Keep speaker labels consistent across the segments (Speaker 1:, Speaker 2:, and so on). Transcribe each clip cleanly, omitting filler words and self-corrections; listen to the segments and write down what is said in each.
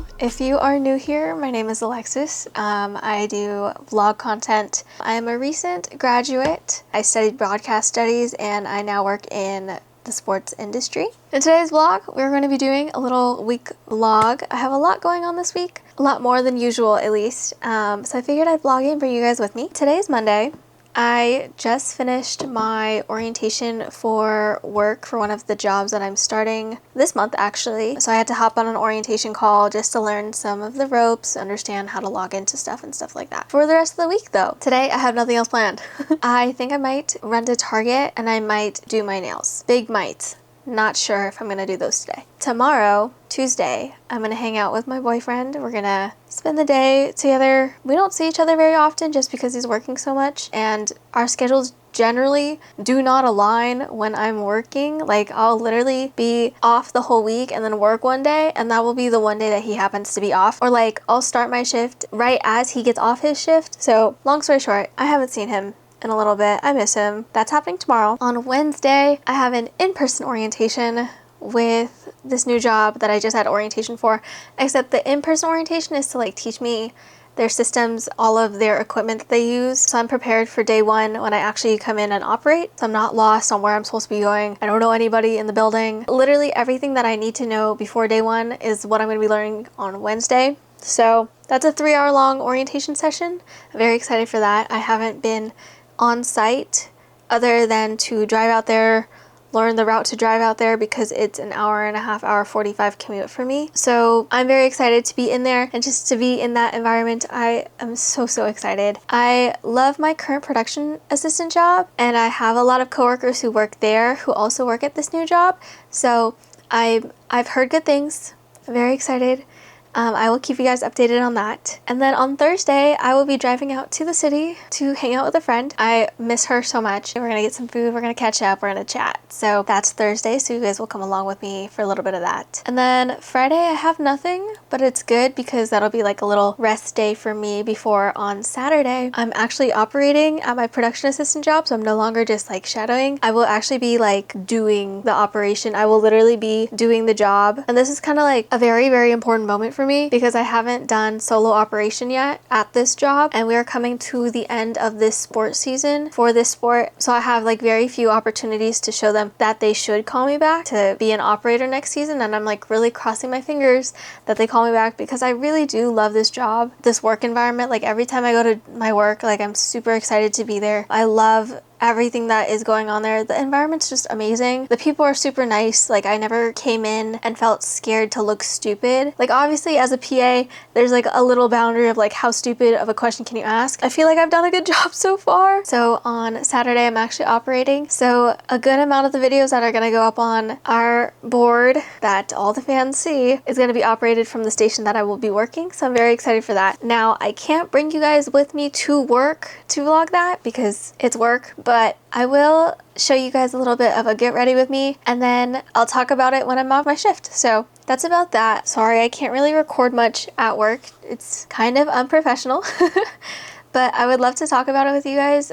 Speaker 1: Hello, if you are new here, my name is Alexis. I do vlog content. I am a recent graduate. I studied broadcast studies and I now work in the sports industry. In today's vlog, we're going to be doing a little week vlog. I have a lot going on this week, a lot more than usual at least. So I figured I'd vlog and bring you guys with me. Today is Monday. I just finished my orientation for work for one of the jobs that I'm starting this month actually. So I had to hop on an orientation call just to learn some of the ropes, understand how to log into stuff and stuff like that. For the rest of the week though, today I have nothing else planned. I think I might run to Target and I might do my nails. Big might. Not sure if I'm gonna do those today. Tomorrow, Tuesday, I'm gonna hang out with my boyfriend. We're gonna spend the day together. We don't see each other very often just because he's working so much, and our schedules generally do not align when I'm working. Like, I'll literally be off the whole week and then work one day, and that will be the one day that he happens to be off. Or like, I'll start my shift right as he gets off his shift. So long story short, I haven't seen him in a little bit. I miss him. That's happening tomorrow. On Wednesday, I have an in-person orientation with this new job that I just had orientation for, except the in-person orientation is to like teach me their systems, all of their equipment that they use. So I'm prepared for day one when I actually come in and operate. So I'm not lost on where I'm supposed to be going. I don't know anybody in the building. Literally everything that I need to know before day one is what I'm going to be learning on Wednesday. So that's a 3-hour long orientation session. I'm very excited for that. I haven't been on site other than to drive out there, learn the route to drive out there because it's an hour and a half, hour 45 commute for me. So I'm very excited to be in there and just to be in that environment. I am so excited. I love my current production assistant job and I have a lot of coworkers who work there who also work at this new job. So I've heard good things. I'm very excited. I will keep you guys updated on that. And then on Thursday, I will be driving out to the city to hang out with a friend. I miss her so much. We're gonna get some food, we're gonna catch up, we're gonna chat. So that's Thursday, so you guys will come along with me for a little bit of that. And then Friday, I have nothing, but it's good because that'll be like a little rest day for me before on Saturday, I'm actually operating at my production assistant job, so I'm no longer just like shadowing. I will actually be like doing the operation. I will literally be doing the job. And this is kind of like a very important moment for me because I haven't done solo operation yet at this job, and we are coming to the end of this sport season for this sport, so I have like very few opportunities to show them that they should call me back to be an operator next season. And I'm like really crossing my fingers that they call me back because I really do love this job, this work environment. Like every time I go to my work, like I'm super excited to be there. I love everything that is going on there. The environment's just amazing. The people are super nice. Like I never came in and felt scared to look stupid. Like obviously as a PA, there's like a little boundary of like how stupid of a question can you ask. I feel like I've done a good job so far. So on Saturday, I'm actually operating. So a good amount of the videos that are gonna go up on our board that all the fans see is gonna be operated from the station that I will be working. So I'm very excited for that. Now I can't bring you guys with me to work to vlog that because it's work, but I will show you guys a little bit of a get ready with me and then I'll talk about it when I'm off my shift. So that's about that. Sorry, I can't really record much at work. It's kind of unprofessional. But I would love to talk about it with you guys,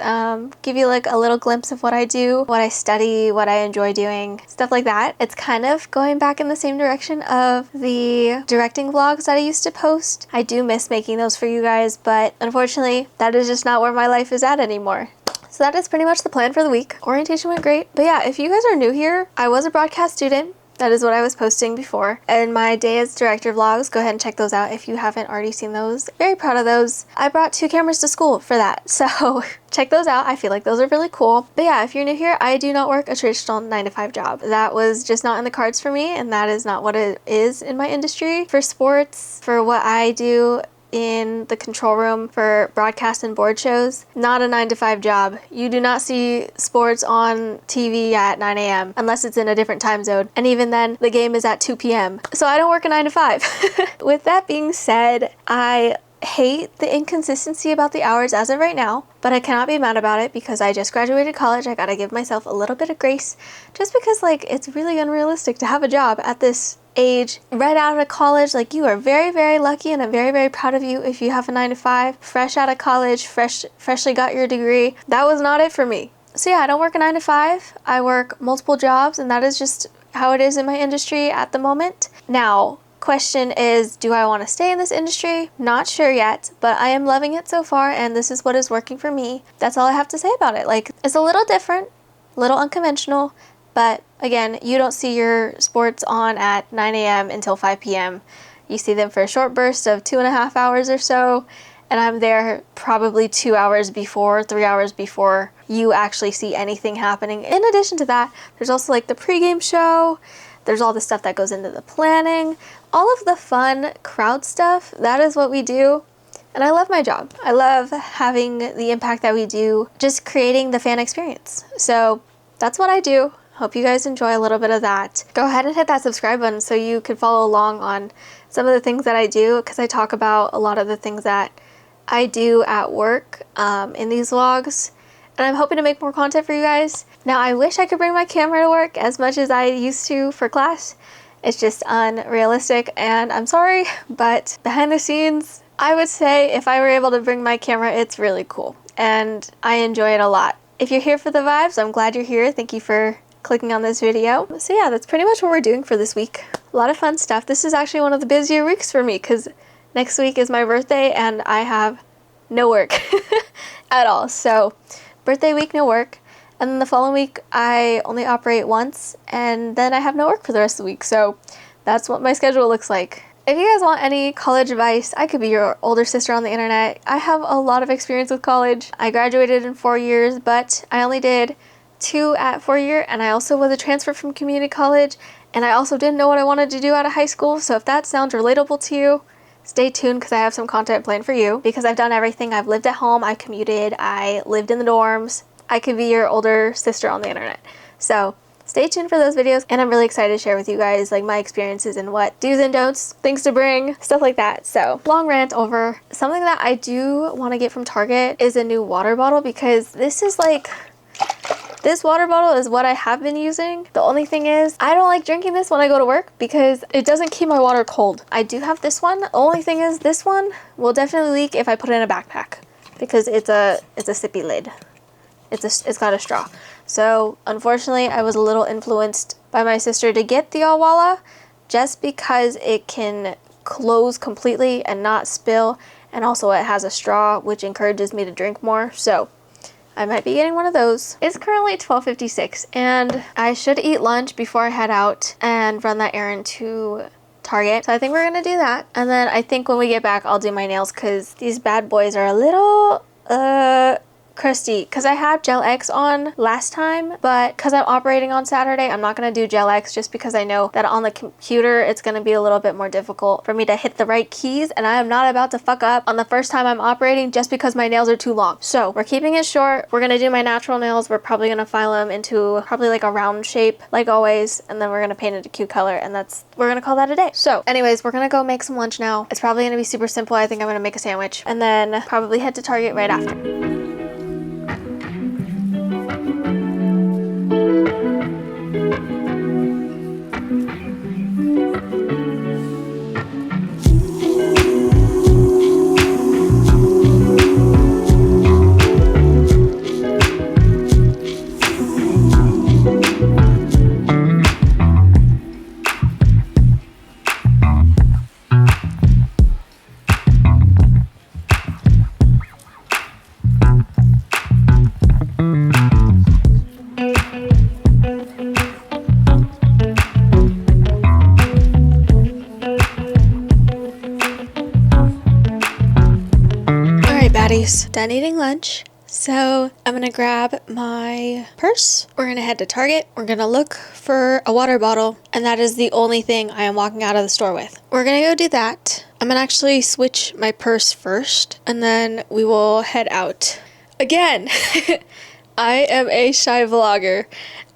Speaker 1: give you like a little glimpse of what I do, what I study, what I enjoy doing, stuff like that. It's kind of going back in the same direction of the directing vlogs that I used to post. I do miss making those for you guys, but unfortunately, that is just not where my life is at anymore. So that is pretty much the plan for the week. Orientation went great. But yeah, if you guys are new here, I was a broadcast student. That is what I was posting before. And my day as director vlogs, go ahead and check those out if you haven't already seen those. Very proud of those. I brought 2 cameras to school for that. So check those out. I feel like those are really cool. But yeah, if you're new here, I do not work a traditional 9-to-5 job. That was just not in the cards for me, and that is not what it is in my industry. For sports, for what I do in the control room for broadcast and board shows, not a 9-to-5 job. You do not see sports on TV at 9 a.m. unless it's in a different time zone. And even then, the game is at 2 p.m. So I don't work a 9-to-5. With that being said, I hate the inconsistency about the hours as of right now, but I cannot be mad about it because I just graduated college. I gotta give myself a little bit of grace just because like it's really unrealistic to have a job at this age right out of college. Like you are very lucky, and I'm very proud of you if you have a 9-to-5 fresh out of college, freshly got your degree. That was not it for me. So yeah, I don't work a 9-to-5. I work multiple jobs, and that is just how it is in my industry at the moment. Now question is, do I want to stay in this industry? Not sure yet, but I am loving it so far, and this is what is working for me. That's all I have to say about it. Like, it's a little different, a little unconventional, but again, you don't see your sports on at 9 a.m. until 5 p.m. You see them for a short burst of 2.5 hours or so, and I'm there probably 2 hours before, 3 hours before you actually see anything happening. In addition to that, there's also like the pregame show, there's all the stuff that goes into the planning, all of the fun crowd stuff. That is what we do. And I love my job. I love having the impact that we do, just creating the fan experience. So that's what I do. Hope you guys enjoy a little bit of that. Go ahead and hit that subscribe button so you can follow along on some of the things that I do, because I talk about a lot of the things that I do at work in these vlogs. And I'm hoping to make more content for you guys. Now, I wish I could bring my camera to work as much as I used to for class. It's just unrealistic, and I'm sorry, but behind the scenes, I would say if I were able to bring my camera, it's really cool, and I enjoy it a lot. If you're here for the vibes, I'm glad you're here. Thank you for clicking on this video. So yeah, that's pretty much what we're doing for this week. A lot of fun stuff. This is actually one of the busier weeks for me because next week is my birthday and I have no work at all. So birthday week, no work. And then the following week, I only operate once, and then I have no work for the rest of the week. So that's what my schedule looks like. If you guys want any college advice, I could be your older sister on the internet. I have a lot of experience with college. I graduated in 4 years, but I only did 2 at 4-year, and I also was a transfer from community college, and I also didn't know what I wanted to do out of high school. So if that sounds relatable to you, stay tuned because I have some content planned for you, because I've done everything. I've lived at home, I commuted, I lived in the dorms. I could be your older sister on the internet. So stay tuned for those videos, and I'm really excited to share with you guys like my experiences and what do's and don'ts, things to bring, stuff like that. So long rant over. Something that I do want to get from Target is a new water bottle, because this water bottle is what I have been using. The only thing is I don't like drinking this when I go to work because it doesn't keep my water cold. I do have this one. The only thing is this one will definitely leak if I put it in a backpack, because it's a sippy lid. It's got a straw. So unfortunately, I was a little influenced by my sister to get the Awala, just because it can close completely and not spill, and also it has a straw, which encourages me to drink more. So I might be getting one of those. It's currently 12:56, and I should eat lunch before I head out and run that errand to Target. So I think we're gonna do that, and then I think when we get back, I'll do my nails, because these bad boys are a little crusty, because I had Gel X on last time, but because I'm operating on Saturday, I'm not going to do Gel X, just because I know that on the computer it's going to be a little bit more difficult for me to hit the right keys, and I am not about to fuck up on the first time I'm operating just because my nails are too long. So we're keeping it short. We're going to do my natural nails. We're probably going to file them into probably like a round shape like always, and then we're going to paint it a cute color, and we're going to call that a day. So anyways, we're going to go make some lunch now. It's probably going to be super simple. I think I'm going to make a sandwich and then probably head to Target right after. Done eating lunch, so I'm gonna grab my purse. We're gonna head to Target. We're gonna look for a water bottle, and that is the only thing I am walking out of the store with. We're gonna go do that. I'm gonna actually switch my purse first, and then we will head out. Again, I am a shy vlogger.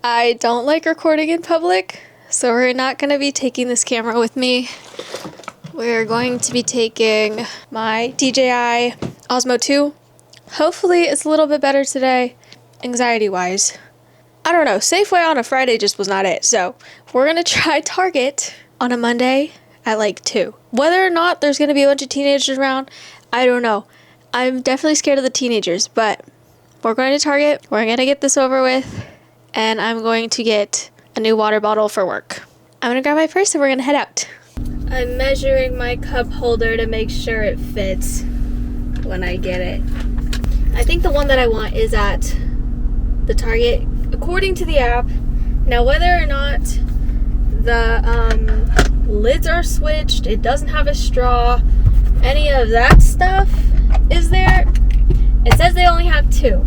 Speaker 1: I don't like recording in public, so we're not gonna be taking this camera with me. We're going to be taking my DJI Osmo 2. Hopefully it's a little bit better today, anxiety-wise. I don't know, Safeway on a Friday just was not it, so we're gonna try Target on a Monday at like 2. Whether or not there's gonna be a bunch of teenagers around, I don't know. I'm definitely scared of the teenagers, but we're going to Target, we're gonna get this over with, and I'm going to get a new water bottle for work. I'm gonna grab my purse and we're gonna head out. I'm measuring my cup holder to make sure it fits when I get it. I think the one that I want is at the Target, according to the app. Now, whether or not the lids are switched, it doesn't have a straw, any of that stuff is there. It says they only have 2.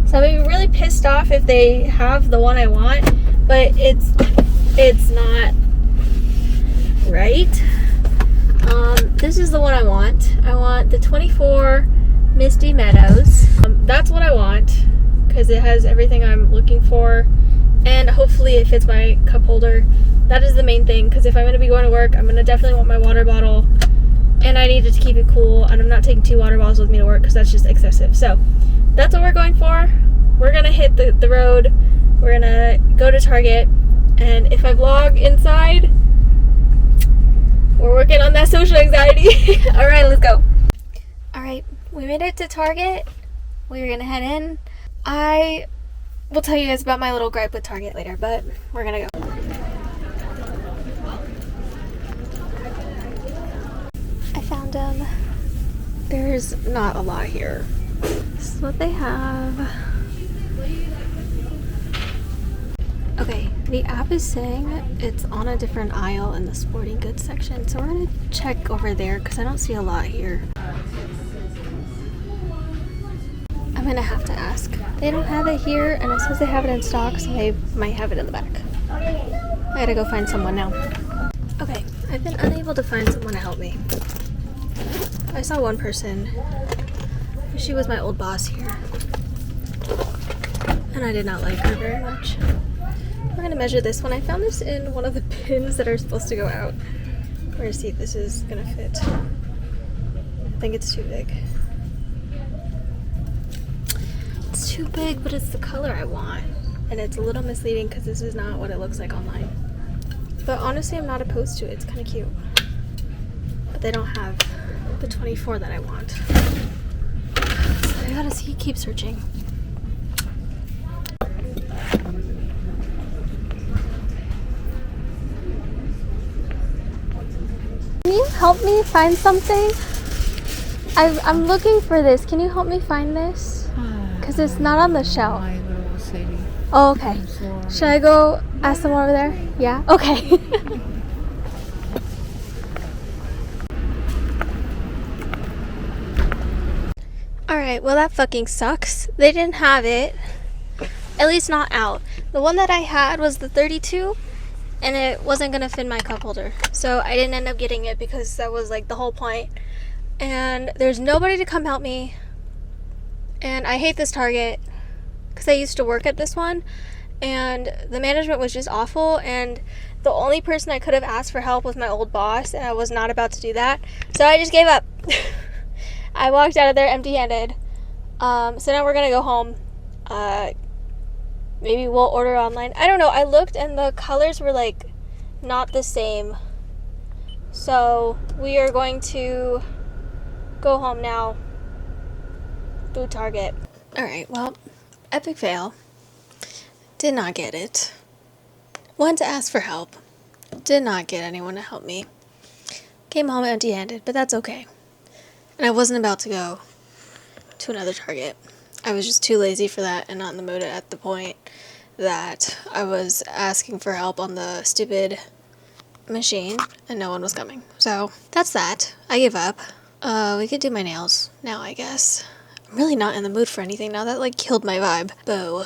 Speaker 1: So I'd be really pissed off if they have the one I want, but it's not right. This is the one I want. I want the 24 Misty Meadows. That's what I want because it has everything I'm looking for, and hopefully it fits my cup holder. That is the main thing, because if I'm going to be going to work, I'm going to definitely want my water bottle, and I need it to keep it cool, and I'm not taking 2 water bottles with me to work because that's just excessive. So that's what we're going for. We're going to hit the road. We're going to go to Target, and if I vlog inside, we're working on that social anxiety. All right, let's go. All right, we made it to Target. We're going to head in. I will tell you guys about my little gripe with Target later, but we're going to go. I found them. There's not a lot here. This is what they have. Okay, the app is saying it's on a different aisle in the sporting goods section, so we're gonna check over there because I don't see a lot here. I'm gonna have to ask. They don't have it here, and it says they have it in stock, so they might have it in the back. I gotta go find someone now. Okay, I've been unable to find someone to help me. I saw one person. She was my old boss here, and I did not like her very much. We're gonna measure this one. I found this in one of the bins that are supposed to go out. We're gonna see if this is gonna fit. I think it's too big. It's too big, but it's the color I want. And it's a little misleading because this is not what it looks like online. But honestly, I'm not opposed to it. It's kind of cute. But they don't have the 24 that I want. So I gotta keep searching. Can you help me find something? I'm looking for this. Can you help me find this? Because it's not on the shelf. Oh, okay. Should I go ask them over there? Yeah? Okay. Alright, well that fucking sucks. They didn't have it. At least not out. The one that I had was the 32. And it wasn't gonna fit my cup holder, so I didn't end up getting it because that was like the whole point. And there's nobody to come help me, and I hate this Target because I used to work at this one, and the management was just awful, and the only person I could have asked for help was my old boss, and I was not about to do that, so I just gave up. I walked out of there empty-handed. So now we're gonna go home. Maybe we'll order online. I don't know. I looked and the colors were like not the same. So we are going to go home now through Target. Alright, well, epic fail. Did not get it. Went to ask for help. Did not get anyone to help me. Came home empty-handed, but that's okay. And I wasn't about to go to another Target. I was just too lazy for that and not in the mood at the point that I was asking for help on the stupid machine and no one was coming. So that's that. I gave up. We could do my nails now, I guess. I'm really not in the mood for anything now. That like killed my vibe. Boo.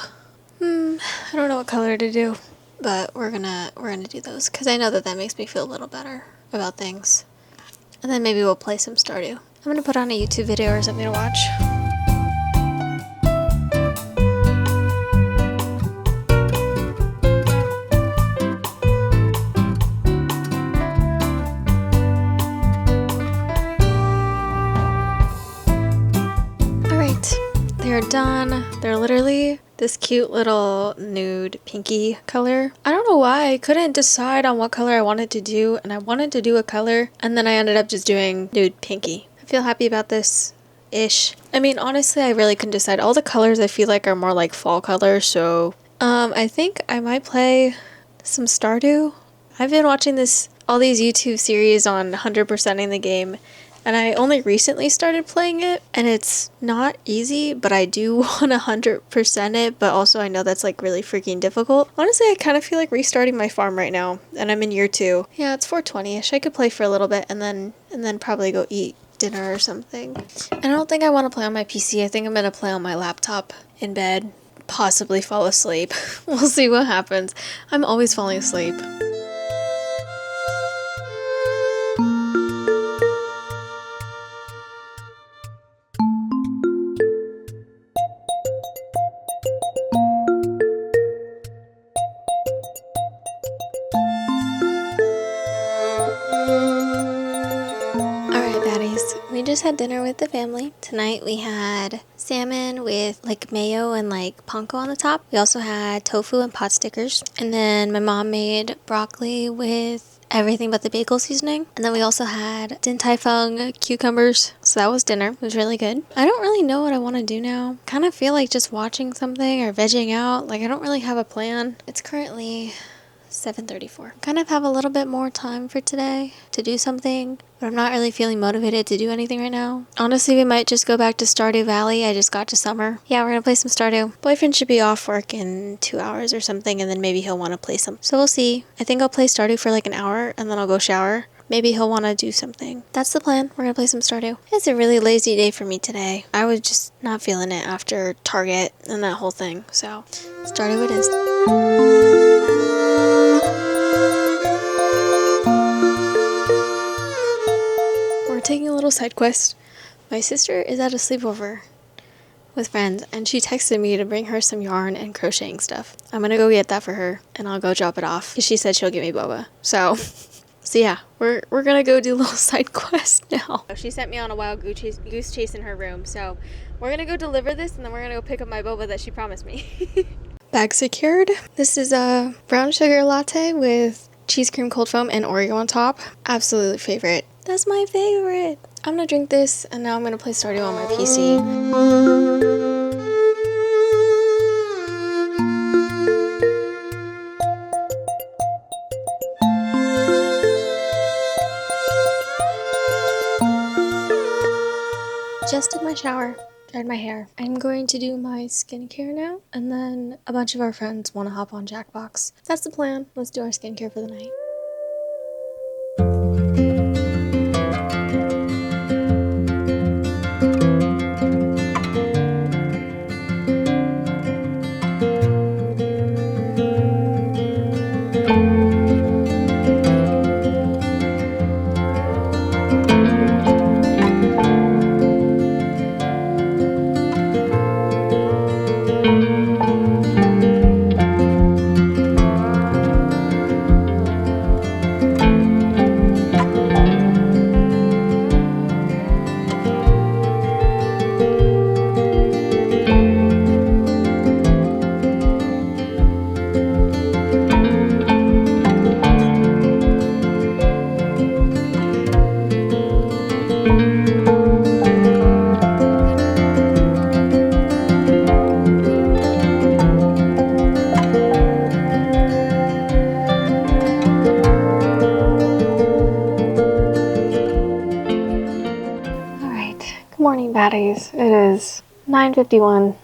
Speaker 1: I don't know what color to do, but we're gonna do those because I know that makes me feel a little better about things. And then maybe we'll play some Stardew. I'm gonna put on a YouTube video or something to watch. They're done. They're literally this cute little nude pinky color. I don't know why I couldn't decide on what color I wanted to do, and I wanted to do a color and then I ended up just doing nude pinky. I feel happy about this ish. I mean, honestly, I really couldn't decide. All the colors I feel like are more like fall colors, so I think I might play some Stardew I've been watching all these YouTube series on 100%ing the game, and I only recently started playing it, and it's not easy, but I do want to 100% it, but also I know that's like really freaking difficult. Honestly, I kind of feel like restarting my farm right now, and I'm in year 2. Yeah, it's 420-ish. I could play for a little bit and then probably go eat dinner or something. And I don't think I want to play on my PC. I think I'm going to play on my laptop in bed, possibly fall asleep. We'll see what happens. I'm always falling asleep. We just had dinner with the family. Tonight we had salmon with like mayo and like panko on the top. We also had tofu and pot stickers. And then my mom made broccoli with everything but the bagel seasoning. And then we also had din tai fung cucumbers. So that was dinner. It was really good. I don't really know what I want to do now. Kind of feel like just watching something or vegging out. Like I don't really have a plan. It's currently 7:34. Kind of have a little bit more time for today to do something, but I'm not really feeling motivated to do anything right now. Honestly, we might just go back to Stardew Valley. I just got to summer. Yeah, we're gonna play some Stardew. Boyfriend should be off work in 2 hours or something, and then maybe he'll want to play some. So we'll see. I think I'll play Stardew for like an hour, and then I'll go shower. Maybe he'll want to do something. That's the plan. We're gonna play some Stardew. It's a really lazy day for me today. I was just not feeling it after Target and that whole thing. So Stardew it is. Taking a little side quest. My sister is at a sleepover with friends, and she texted me to bring her some yarn and crocheting stuff. I'm gonna go get that for her, and I'll go drop it off. She said she'll get me boba. So yeah, we're gonna go do a little side quest now. She sent me on a wild goose chase in her room, so we're gonna go deliver this, and then we're gonna go pick up my boba that she promised me. Bag secured. This is a brown sugar latte with cheese cream cold foam and Oreo on top. Absolute favorite. That's my favorite. I'm gonna drink this, and now I'm gonna play Stardew on my PC. Just did my shower, dried my hair. I'm going to do my skincare now, and then a bunch of our friends want to hop on Jackbox. That's the plan. Let's do our skincare for the night. Morning baddies. It is 9:51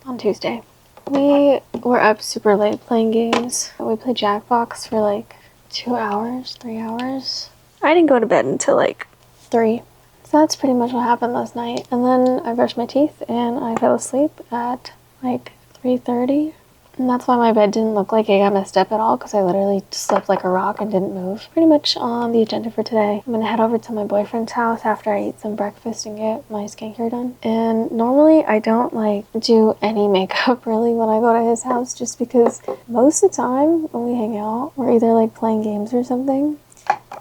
Speaker 1: on Tuesday. We were up super late playing games. We played Jackbox for like 2 hours, 3 hours. I didn't go to bed until like 3. So that's pretty much what happened last night. And then I brushed my teeth and I fell asleep at like 3:30. And that's why my bed didn't look like it got messed up at all, because I literally slept like a rock and didn't move. Pretty much on the agenda for today, I'm gonna head over to my boyfriend's house after I eat some breakfast and get my skincare done. And normally I don't like do any makeup really when I go to his house, just because most of the time when we hang out, we're either like playing games or something,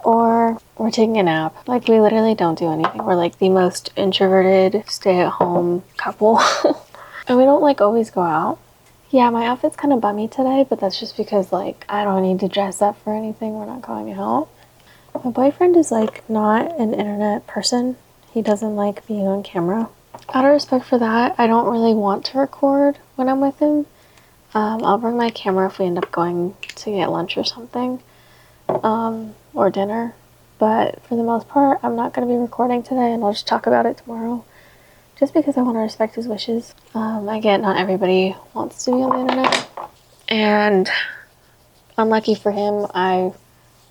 Speaker 1: or we're taking a nap. Like, we literally don't do anything. We're like the most introverted, stay-at-home couple. And we don't like always go out. Yeah, my outfit's kind of bummy today, but that's just because, like, I don't need to dress up for anything. We're not going out. My boyfriend is, like, not an internet person. He doesn't like being on camera. Out of respect for that, I don't really want to record when I'm with him. I'll bring my camera if we end up going to get lunch or something. or dinner. But for the most part, I'm not going to be recording today, and I'll just talk about it tomorrow. Just because I want to respect his wishes. Again, not everybody wants to be on the internet. And unlucky for him, I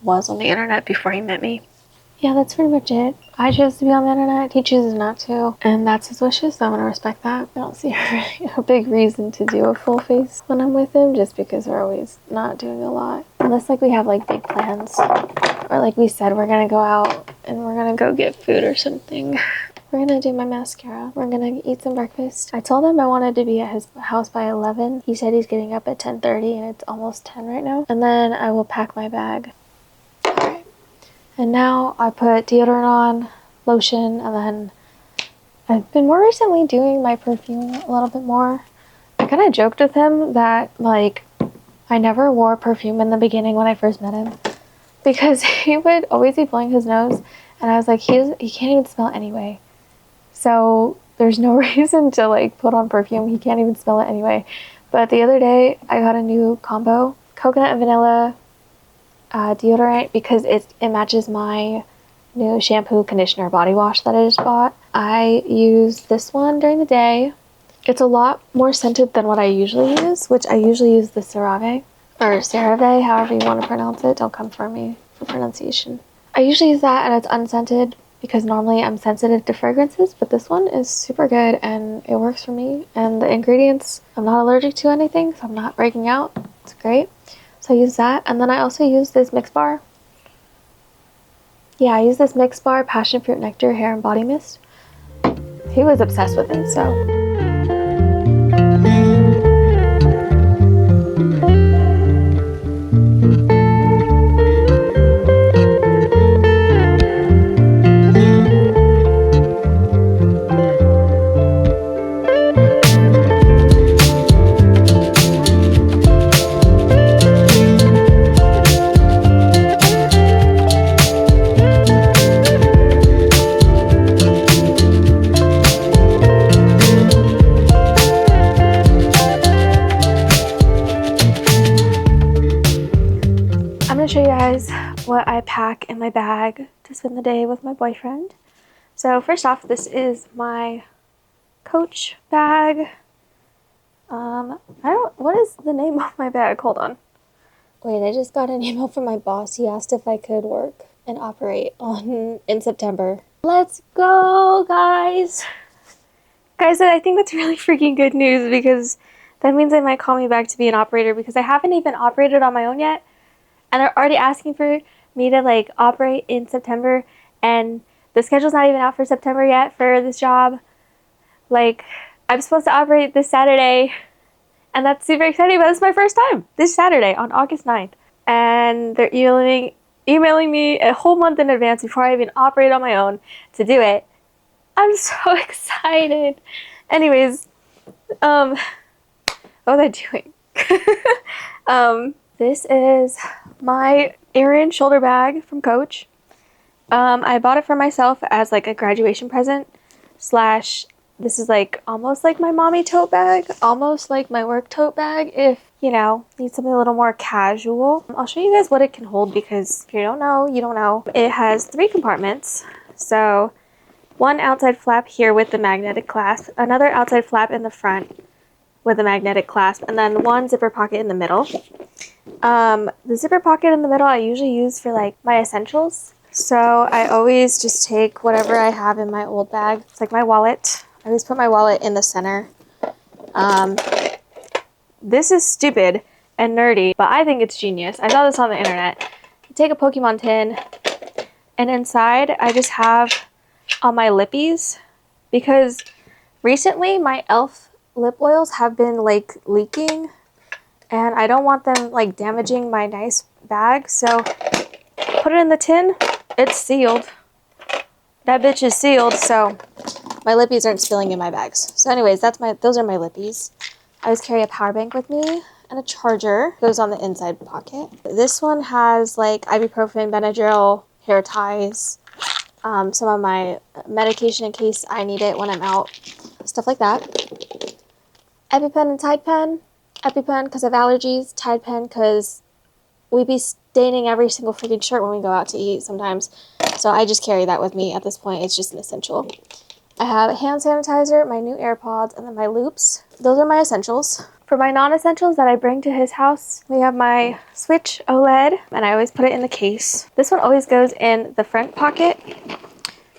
Speaker 1: was on the internet before he met me. Yeah, that's pretty much it. I chose to be on the internet. He chooses not to. And that's his wishes, so I'm going to respect that. I don't see a big reason to do a full face when I'm with him, just because we're always not doing a lot. Unless, like, we have, like, big plans. Or, like we said, we're going to go out and we're going to go get food or something. We're going to do my mascara. We're going to eat some breakfast. I told him I wanted to be at his house by 11. He said he's getting up at 10:30, and it's almost 10 right now. And then I will pack my bag. Alright. And now I put deodorant on, lotion, and then I've been more recently doing my perfume a little bit more. I kind of joked with him that, like, I never wore perfume in the beginning when I first met him, because he would always be blowing his nose, and I was like, he can't even smell anyway. So there's no reason to, like, put on perfume. He can't even smell it anyway. But the other day, I got a new combo, coconut and vanilla deodorant, because it matches my new shampoo, conditioner, body wash that I just bought. I use this one during the day. It's a lot more scented than what I usually use, which I usually use the CeraVe, or CeraVe, however you want to pronounce it. Don't come for me for pronunciation. I usually use that, and it's unscented, because normally I'm sensitive to fragrances, but this one is super good and it works for me. And the ingredients, I'm not allergic to anything, so I'm not breaking out. It's great. So I use that, and then I also use this mix bar. Yeah, I use this mix bar passion fruit nectar hair and body mist. He was obsessed with it, so. Show you guys what I pack in my bag to spend the day with my boyfriend. So first off, this is my Coach bag. What is the name of my bag? Hold on. Wait, I just got an email from my boss. He asked if I could work and operate in September. Let's go, guys. Guys, I think that's really freaking good news, because that means they might call me back to be an operator, because I haven't even operated on my own yet. And they're already asking for me to, like, operate in September. And the schedule's not even out for September yet for this job. Like, I'm supposed to operate this Saturday. And that's super exciting, but it's my first time. This Saturday on August 9th. And they're emailing me a whole month in advance before I even operate on my own to do it. I'm so excited. Anyways, what was I doing? This is my errand shoulder bag from Coach. I bought it for myself as, like, a graduation present / this is, like, almost like my mommy tote bag, almost like my work tote bag, if, you know, need something a little more casual. I'll show you guys what it can hold, because if you don't know, you don't know. It has 3 compartments. So one outside flap here with the magnetic clasp, another outside flap in the front with a magnetic clasp, and then one zipper pocket in the middle. The zipper pocket in the middle I usually use for, like, my essentials. So I always just take whatever I have in my old bag. It's like my wallet. I always put my wallet in the center. This is stupid and nerdy, but I think it's genius. I saw this on the internet. You take a Pokemon tin, and inside I just have all my lippies, because recently my e.l.f. lip oils have been, like, leaking, and I don't want them, like, damaging my nice bag. So put it in the tin. It's sealed. That bitch is sealed, so my lippies aren't spilling in my bags. So anyways, those are my lippies. I always carry a power bank with me, and a charger goes on the inside pocket. This one has, like, ibuprofen, Benadryl, hair ties, some of my medication in case I need it when I'm out, stuff like that. EpiPen and Tide Pen. EpiPen because I have allergies, Tide Pen because we'd be staining every single freaking shirt when we go out to eat sometimes. So I just carry that with me at this point. It's just an essential. I have hand sanitizer, my new AirPods, and then my loops. Those are my essentials. For my non-essentials that I bring to his house, we have my Switch OLED, and I always put it in the case. This one always goes in the front pocket,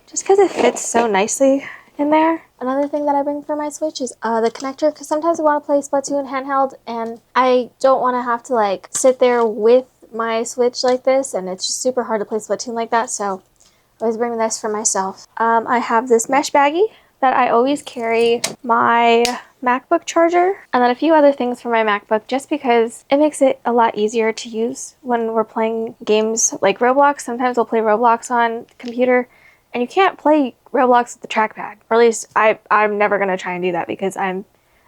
Speaker 1: just because it fits so nicely in there. Another thing that I bring for my Switch is the connector, because sometimes I want to play Splatoon handheld, and I don't want to have to like sit there with my Switch like this, and it's just super hard to play Splatoon like that, so I always bring this for myself. I have this mesh baggie that I always carry my MacBook charger, and then a few other things for my MacBook, just because it makes it a lot easier to use when we're playing games like Roblox. Sometimes we'll play Roblox on computer, and you can't play Roblox with the trackpad. Or at least I'm never going to try and do that because I'm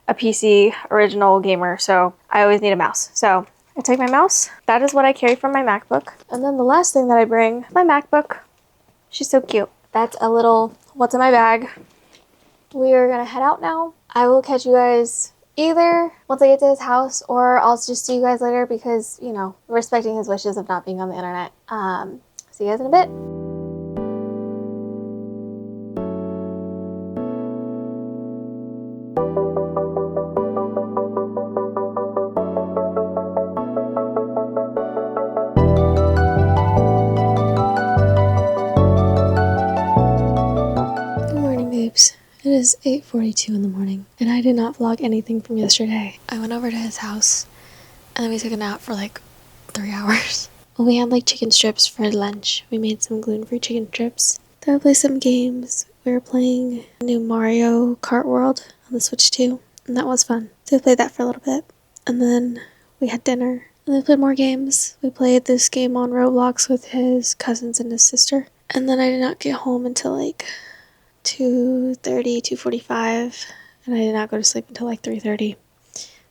Speaker 1: a PC original gamer, so I always need a mouse. So I take my mouse. That is what I carry from my MacBook. And then the last thing that I bring, my MacBook. She's so cute. That's a little what's in my bag. We are gonna head out now. I will catch you guys either once I get to his house, or I'll just see you guys later because, you know, respecting his wishes of not being on the internet. See you guys in a bit. Good morning, babes. It is 8:42 in the morning, and I did not vlog anything from yesterday. I went over to his house, and then we took a nap for like 3 hours. Well, we had like chicken strips for lunch. We made some gluten-free chicken strips. Then we played some games. We were playing new Mario Kart World on the Switch 2, and that was fun. So we played that for a little bit, and then we had dinner, and then we played more games. We played this game on Roblox with his cousins and his sister, and then I did not get home until like 2:30, 2:45, and I did not go to sleep until like 3:30.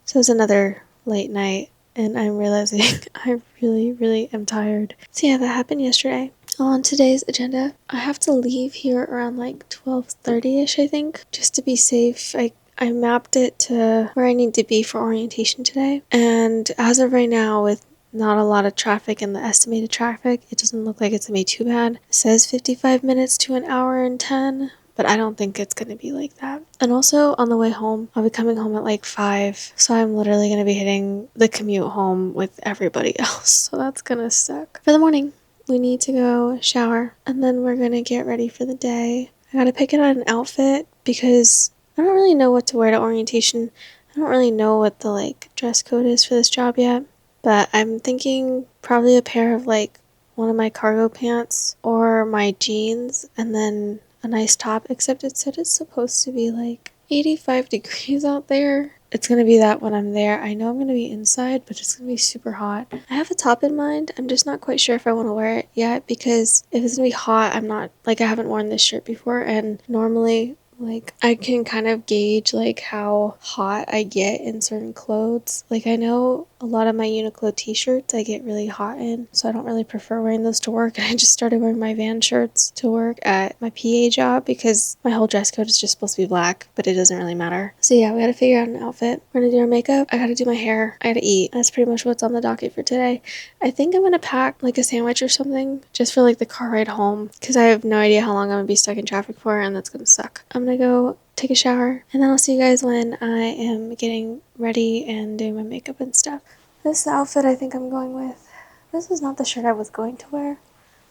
Speaker 1: So it was another late night, and I'm realizing I really am tired. So yeah, that happened yesterday. On today's agenda, I have to leave here around like 12:30ish, I think, just to be safe. I mapped it to where I need to be for orientation today, and as of right now, with not a lot of traffic and the estimated traffic, it doesn't look like it's gonna be too bad. It says 55 minutes to an hour and 10, but I don't think it's gonna be like that. And also on the way home, I'll be coming home at like 5, so I'm literally gonna be hitting the commute home with everybody else, so that's gonna suck. For the morning, we need to go shower, and then we're gonna get ready for the day. I gotta pick out an outfit because I don't really know what to wear to orientation. I don't really know what the like dress code is for this job yet, but I'm thinking probably a pair of like one of my cargo pants or my jeans, and then a nice top, except it said it's supposed to be like 85 degrees out there. It's gonna be that when I'm there. I know I'm gonna be inside, but it's gonna be super hot. I have a top in mind. I'm just not quite sure if I want to wear it yet, because if it's gonna be hot, I'm not, like, I haven't worn this shirt before, and normally, like, I can kind of gauge like how hot I get in certain clothes. Like, I know a lot of my Uniqlo t-shirts I get really hot in, so I don't really prefer wearing those to work. And I just started wearing my van shirts to work at my PA job because my whole dress code is just supposed to be black, but it doesn't really matter. So yeah, we gotta figure out an outfit. We're gonna do our makeup. I gotta do my hair. I gotta eat. That's pretty much what's on the docket for today. I think I'm gonna pack like a sandwich or something just for like the car ride home, because I have no idea how long I'm gonna be stuck in traffic for, and that's gonna suck. I'm gonna go take a shower, and then I'll see you guys when I am getting ready and doing my makeup and stuff. This is the outfit I think I'm going with. This is not the shirt I was going to wear.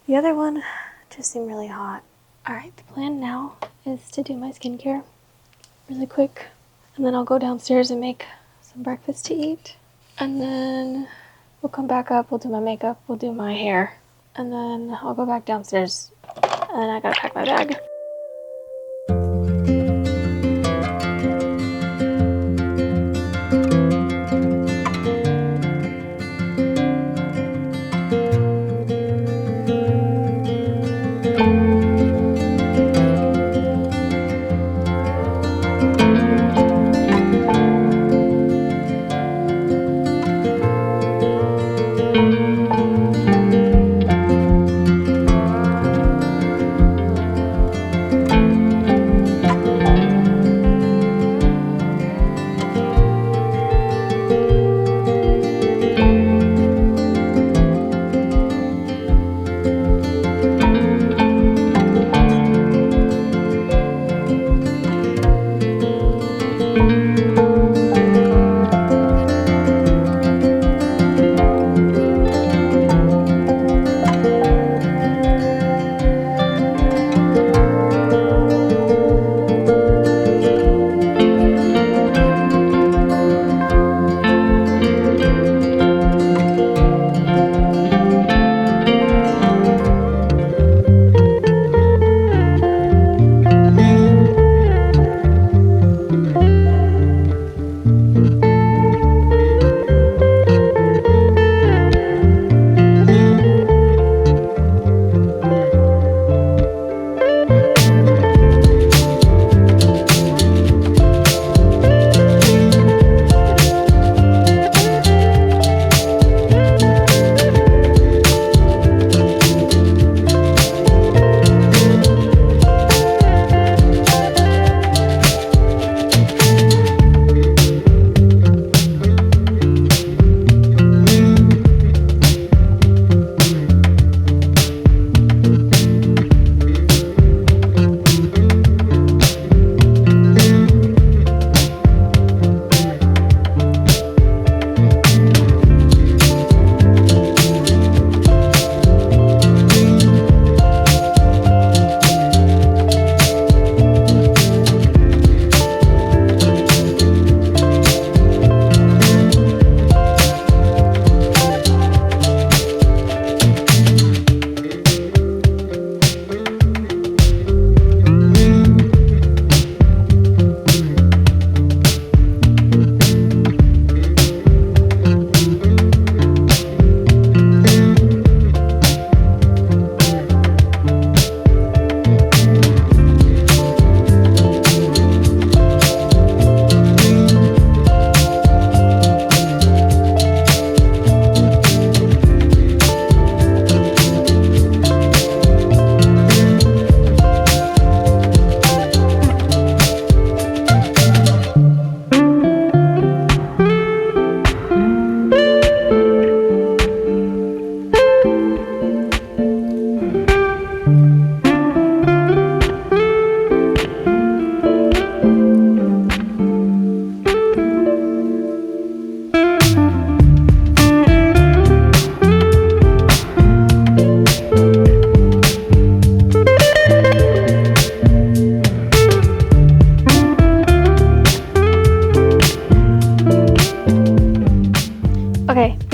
Speaker 1: The other one just seemed really hot. Alright, the plan now is to do my skincare really quick, and then I'll go downstairs and make some breakfast to eat, and then we'll come back up, we'll do my makeup, we'll do my hair, and then I'll go back downstairs, and I gotta pack my bag.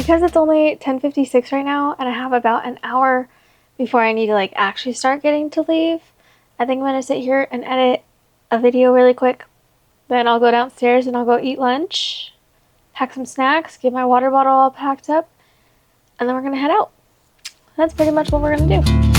Speaker 1: because it's only 10:56 right now and I have about an hour before I need to like actually start getting to leave, I think I'm gonna sit here and edit a video really quick. Then I'll go downstairs and I'll go eat lunch, pack some snacks, get my water bottle all packed up, and then we're gonna head out. That's pretty much what we're gonna do.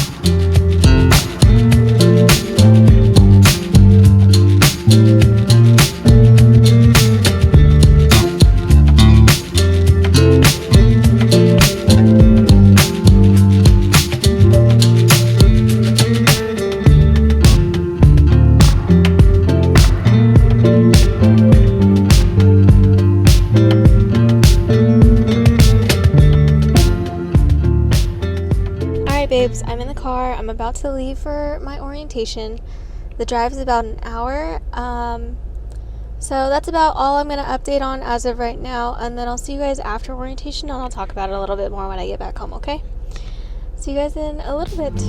Speaker 1: Babes, I'm in the car. I'm about to leave for my orientation. The drive is about an hour. So that's about all I'm going to update on as of right now. And then I'll see you guys after orientation and I'll talk about it a little bit more when I get back home, okay? See you guys in a little bit.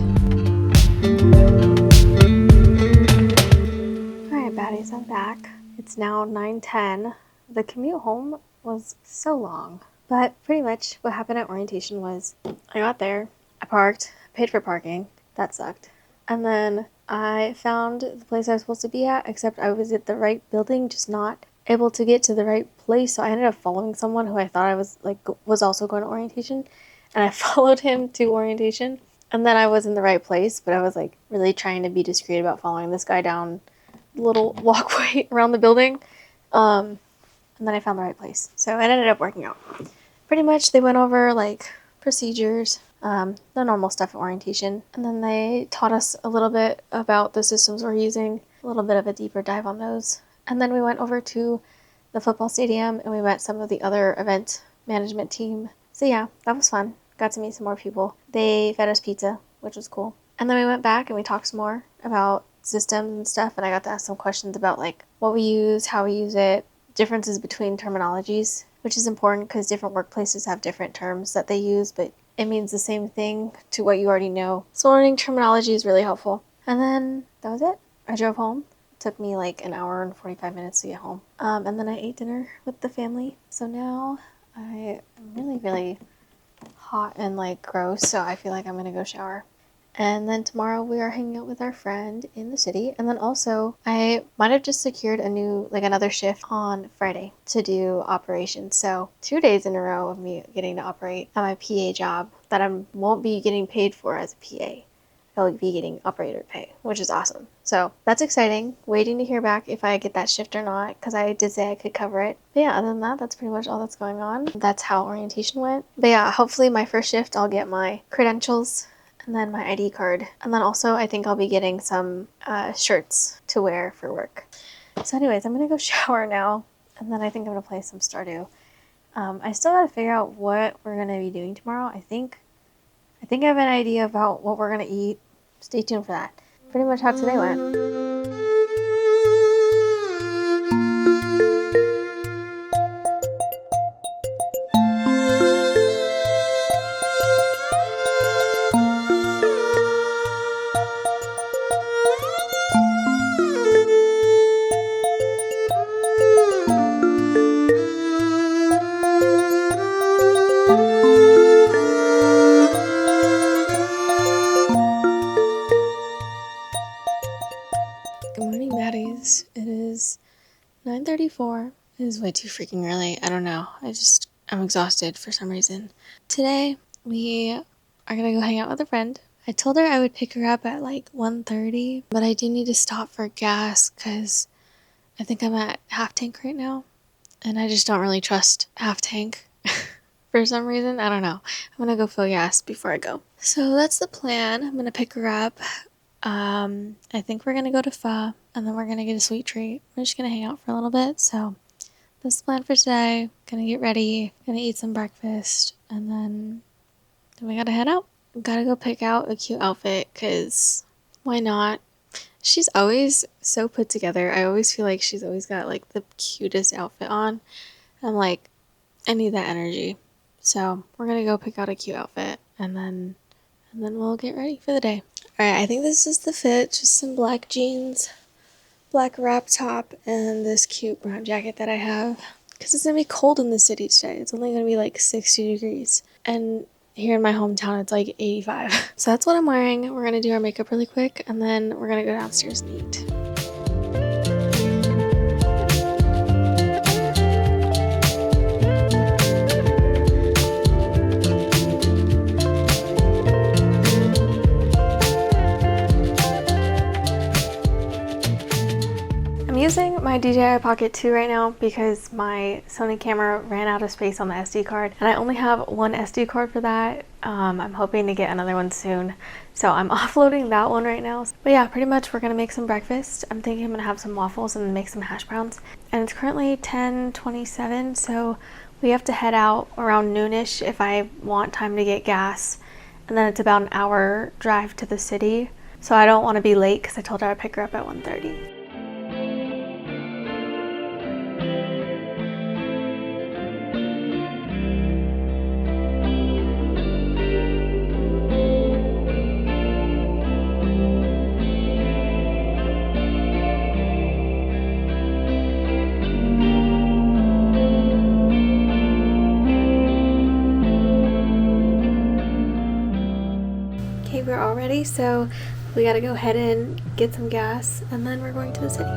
Speaker 1: Alright, baddies, I'm back. It's now 9:10. The commute home was so long. But pretty much what happened at orientation was I got there. I parked, paid for parking. That sucked. And then I found the place I was supposed to be at, except I was at the right building, just not able to get to the right place. So I ended up following someone who I thought I was also going to orientation. And I followed him to orientation. And then I was in the right place, but I was like really trying to be discreet about following this guy down the little walkway around the building. And then I found the right place. So it ended up working out. Pretty much they went over like procedures, the normal stuff at orientation, and then they taught us a little bit about the systems we're using, a little bit of a deeper dive on those. And then we went over to the football stadium and we met some of the other event management team. So yeah, that was fun. Got to meet some more people. They fed us pizza, which was cool. And then we went back and we talked some more about systems and stuff, and I got to ask some questions about like what we use, how we use it, differences between terminologies, which is important because different workplaces have different terms that they use, but it means the same thing to what you already know. So learning terminology is really helpful. And then that was it. I drove home. It took me like an hour and 45 minutes to get home. And then I ate dinner with the family. So now I am really, really hot and like gross, so I feel like I'm gonna go shower. And then tomorrow we are hanging out with our friend in the city. And then also I might have just secured another shift on Friday to do operations. So 2 days in a row of me getting to operate at my PA job that I won't be getting paid for as a PA. I'll be getting operator pay, which is awesome. So that's exciting. Waiting to hear back if I get that shift or not, because I did say I could cover it. But yeah, other than that, that's pretty much all that's going on. That's how orientation went. But yeah, hopefully my first shift I'll get my credentials and then my ID card. And then also I think I'll be getting some shirts to wear for work. So anyways, I'm going to go shower now. And then I think I'm going to play some Stardew. I still got to figure out what we're going to be doing tomorrow. I think I have an idea about what we're going to eat. Stay tuned for that. Pretty much how today went. Good morning, baddies. It is 9:34. It is way too freaking early. I don't know. I'm exhausted for some reason. Today, we are gonna go hang out with a friend. I told her I would pick her up at like 1:30, but I do need to stop for gas because I think I'm at half tank right now, and I just don't really trust half tank for some reason. I don't know. I'm gonna go fill gas before I go. So that's the plan. I'm gonna pick her up. I think we're gonna go to Pho, and then we're gonna get a sweet treat. We're just gonna hang out for a little bit, so this is the plan for today. Gonna get ready, gonna eat some breakfast, and then we gotta head out. Gotta go pick out a cute outfit, because why not? She's always so put together. I always feel like she's always got like the cutest outfit on. I'm like, I need that energy. So we're gonna go pick out a cute outfit, and then we'll get ready for the day. Alright, I think this is the fit. Just some black jeans, black wrap top, and this cute brown jacket that I have. because it's gonna be cold in the city today. It's only gonna be like 60 degrees. And here in my hometown, it's like 85. So that's what I'm wearing. We're gonna do our makeup really quick, and then we're gonna go downstairs and eat. I'm using my DJI Pocket 2 right now because my Sony camera ran out of space on the SD card, and I only have one SD card for that. I'm hoping to get another one soon, so I'm offloading that one right now. But yeah, pretty much we're gonna make some breakfast. I'm thinking I'm gonna have some waffles and make some hash browns, and it's currently 10:27, so we have to head out around noonish if I want time to get gas, and then it's about an hour drive to the city, so I don't want to be late because I told her I'd pick her up at 1:30. Okay, we're all ready, so we gotta go head in, get some gas, and then we're going to the city.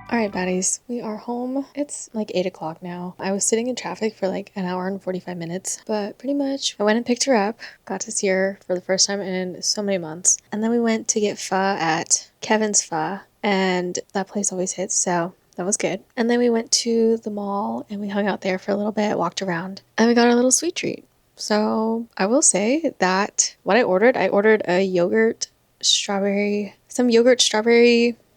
Speaker 1: Alright baddies, we are home. It's like 8 o'clock now. I was sitting in traffic for like an hour and 45 minutes, but pretty much I went and picked her up, got to see her for the first time in so many months. And then we went to get pho at Kevin's Pho, and that place always hits, so that was good. And then we went to the mall and we hung out there for a little bit, walked around, and we got our little sweet treat. So I will say that what I ordered a yogurt strawberry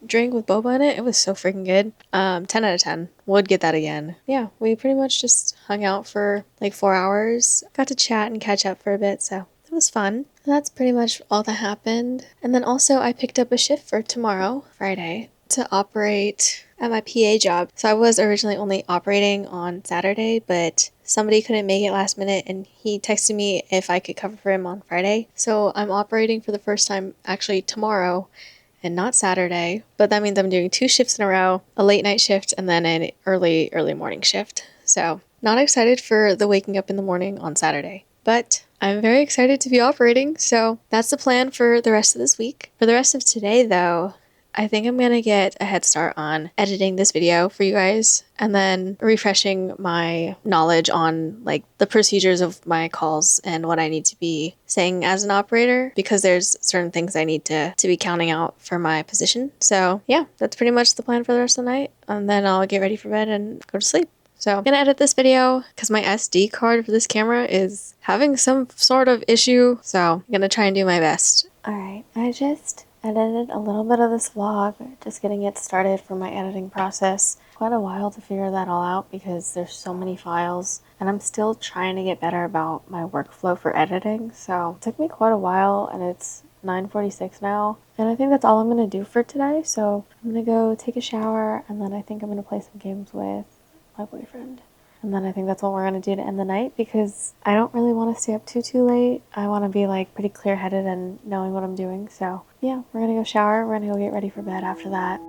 Speaker 1: drink with boba in it. It was so freaking good. 10 out of 10. Would get that again. Yeah, we pretty much just hung out for like 4 hours. Got to chat and catch up for a bit, so it was fun. And that's pretty much all that happened. And then also I picked up a shift for tomorrow, Friday, to operate at my PA job. So I was originally only operating on Saturday, but somebody couldn't make it last minute and he texted me if I could cover for him on Friday. So I'm operating for the first time actually tomorrow and not Saturday, but that means I'm doing 2 shifts in a row, a late night shift and then an early morning shift. So not excited for the waking up in the morning on Saturday, but I'm very excited to be operating. So that's the plan for the rest of this week. For the rest of today though, I think I'm gonna get a head start on editing this video for you guys and then refreshing my knowledge on like the procedures of my calls and what I need to be saying as an operator, because there's certain things I need to be counting out for my position. So yeah, that's pretty much the plan for the rest of the night, and then I'll get ready for bed and go to sleep. So I'm gonna edit this video because my SD card for this camera is having some sort of issue, so I'm gonna try and do my best. Alright, I just edited a little bit of this vlog, just getting it started for my editing process. Quite a while to figure that all out because there's so many files and I'm still trying to get better about my workflow for editing, so it took me quite a while and it's 9:46 now, and I think that's all I'm gonna do for today. So I'm gonna go take a shower and then I think I'm gonna play some games with my boyfriend. And then I think that's what we're gonna do to end the night because I don't really want to stay up too late. I want to be like pretty clear-headed and knowing what I'm doing. So yeah, we're gonna go shower. We're gonna go get ready for bed after that.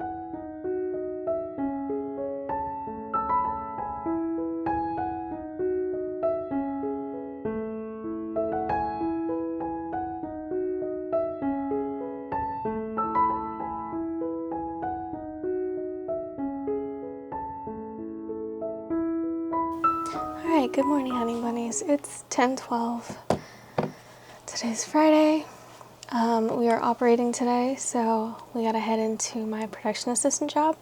Speaker 1: Alright, good morning honey bunnies. It's 10:12. Today's Friday. We are operating today, so we gotta head into my production assistant job.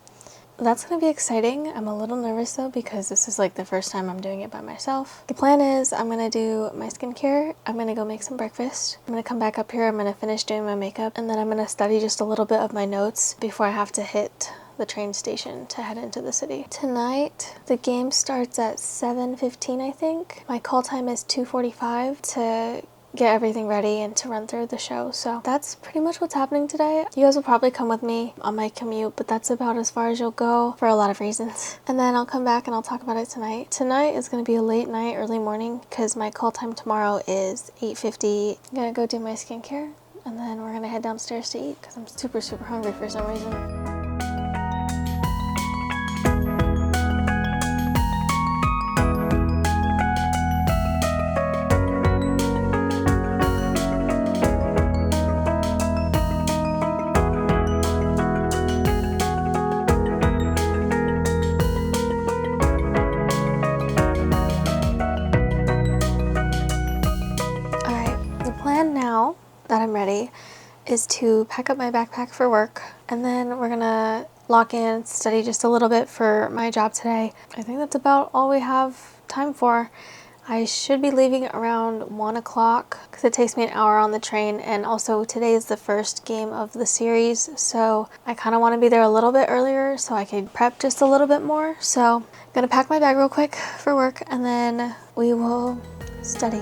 Speaker 1: That's gonna be exciting. I'm a little nervous though because this is like the first time I'm doing it by myself. The plan is I'm gonna do my skincare, I'm gonna go make some breakfast, I'm gonna come back up here, I'm gonna finish doing my makeup, and then I'm gonna study just a little bit of my notes before I have to hit the train station to head into the city. Tonight, the game starts at 7:15, I think. My call time is 2:45 to get everything ready and to run through the show. So that's pretty much what's happening today. You guys will probably come with me on my commute, but that's about as far as you'll go for a lot of reasons. And then I'll come back and I'll talk about it tonight. Tonight is going to be a late night, early morning, because my call time tomorrow is 8:50. I'm going to go do my skincare, and then we're going to head downstairs to eat because I'm super, super hungry for some reason. Now that I'm ready is to pack up my backpack for work, and then we're gonna lock in, study just a little bit for my job today. I think that's about all we have time for. I should be leaving around 1 o'clock because it takes me an hour on the train, and also today is the first game of the series, so I kind of want to be there a little bit earlier so I can prep just a little bit more. So I'm gonna pack my bag real quick for work, and then we will study.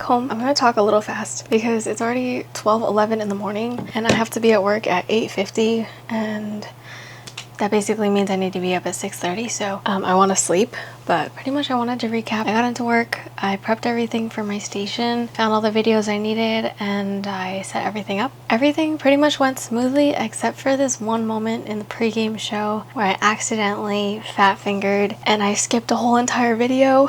Speaker 1: Home. I'm gonna talk a little fast because it's already 12:11 in the morning and I have to be at work at 8:50, and that basically means I need to be up at 6:30. So I want to sleep, but pretty much I wanted to recap. I got into work, I prepped everything for my station, found all the videos I needed, and I set everything up. Everything pretty much went smoothly except for this one moment in the pregame show where I accidentally fat fingered and I skipped a whole entire video.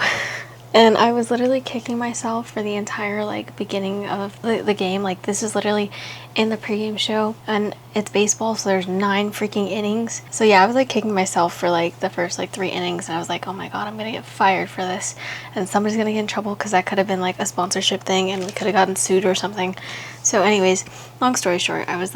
Speaker 1: And I was literally kicking myself for the entire beginning of the game. Like, this is literally in the pregame show, and it's baseball, so there's 9 freaking innings. So yeah, I was kicking myself for the first 3 innings, and I was like, oh my god, I'm gonna get fired for this, and somebody's gonna get in trouble because that could have been a sponsorship thing and we could have gotten sued or something. So anyways, long story short, I was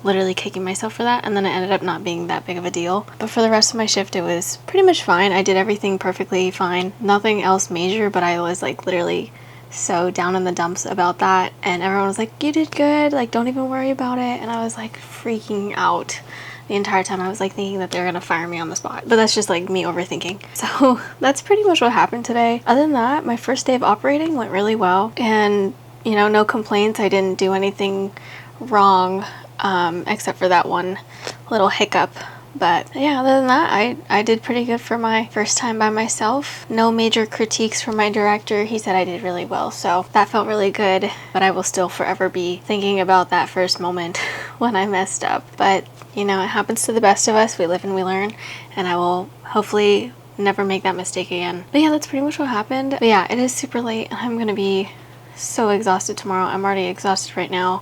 Speaker 1: literally kicking myself for that, and then it ended up not being that big of a deal. But for the rest of my shift, it was pretty much fine. I did everything perfectly fine, nothing else major, but I was literally so down in the dumps about that, and everyone was like, you did good, don't even worry about it. And I was freaking out the entire time. I was thinking that they're gonna fire me on the spot, but that's just me overthinking. So that's pretty much what happened today. Other than that, my first day of operating went really well, and no complaints. I didn't do anything wrong except for that one little hiccup. But yeah, other than that, I did pretty good for my first time by myself. No major critiques from my director. He said I did really well, so that felt really good. But I will still forever be thinking about that first moment when I messed up. But it happens to the best of us. We live and we learn, and I will hopefully never make that mistake again. But yeah, that's pretty much what happened. But yeah, it is super late, and I'm gonna be so exhausted tomorrow. I'm already exhausted right now,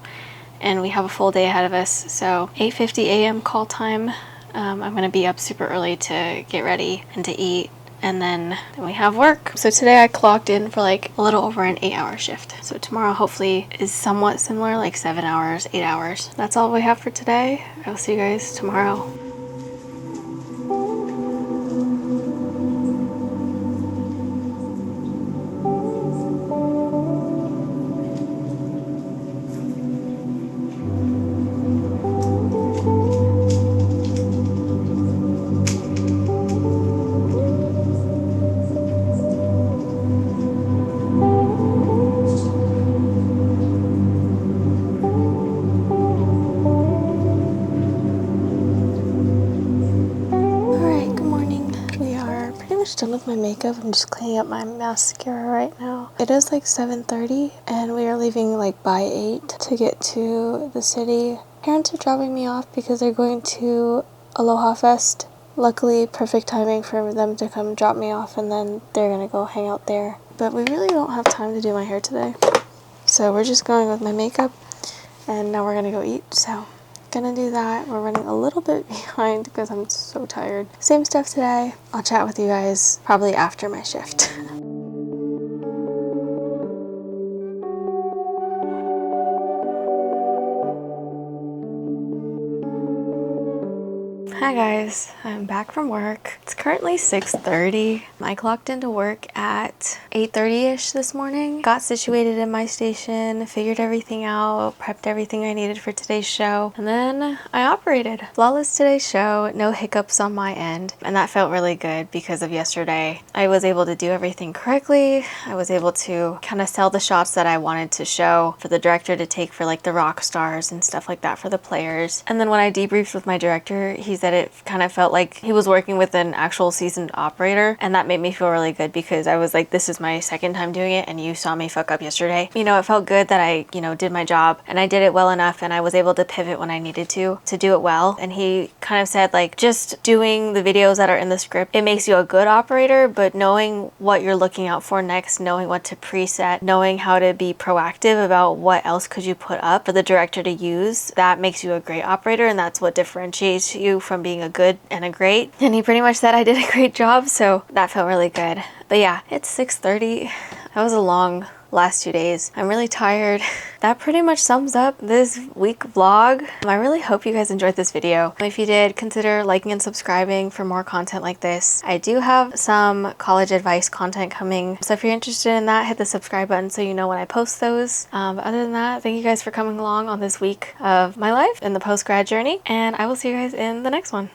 Speaker 1: and we have a full day ahead of us. So 8:50 a.m. call time. I'm going to be up super early to get ready and to eat, and then we have work. So today I clocked in for a little over an 8-hour shift. So tomorrow hopefully is somewhat similar, 7 hours, 8 hours. That's all we have for today. I'll see you guys tomorrow. done with my makeup. I'm just cleaning up my mascara right now. It is like 7:30 and we are leaving like by 8 to get to the city. Parents are dropping me off because they're going to Aloha Fest. Luckily, perfect timing for them to come drop me off, and then they're gonna go hang out there. But we really don't have time to do my hair today. So we're just going with my makeup, and now we're gonna go eat. So gonna do that. We're running a little bit behind because I'm so tired. Same stuff today. I'll chat with you guys probably after my shift. Hi guys, I'm back from work. It's currently 6:30. I clocked into work at 8:30ish this morning. Got situated in my station, figured everything out, prepped everything I needed for today's show, and then I operated. Flawless today's show, no hiccups on my end, and that felt really good because of yesterday. I was able to do everything correctly. I was able to kind of sell the shots that I wanted to show for the director to take for like the rock stars and stuff like that for the players. And then when I debriefed with my director, he said it kind of felt like he was working with an actual seasoned operator, and that made me feel really good because I was like, this is my second time doing it and you saw me fuck up yesterday. You know, it felt good that I, did my job and I did it well enough, and I was able to pivot when I needed to do it well. And he kind of said like, just doing the videos that are in the script, it makes you a good operator, but knowing what you're looking out for next, knowing what to preset, knowing how to be proactive about what else could you put up for the director to use, that makes you a great operator, and that's what differentiates you from being a good and a great. And he pretty much said I did a great job, so that felt really good. But yeah, it's 6:30. That was a long last 2 days. I'm really tired. That pretty much sums up this week vlog. I really hope you guys enjoyed this video. If you did, consider liking and subscribing for more content like this. I do have some college advice content coming, so if you're interested in that, hit the subscribe button so you know when I post those. But other than that, thank you guys for coming along on this week of my life in the post-grad journey, and I will see you guys in the next one.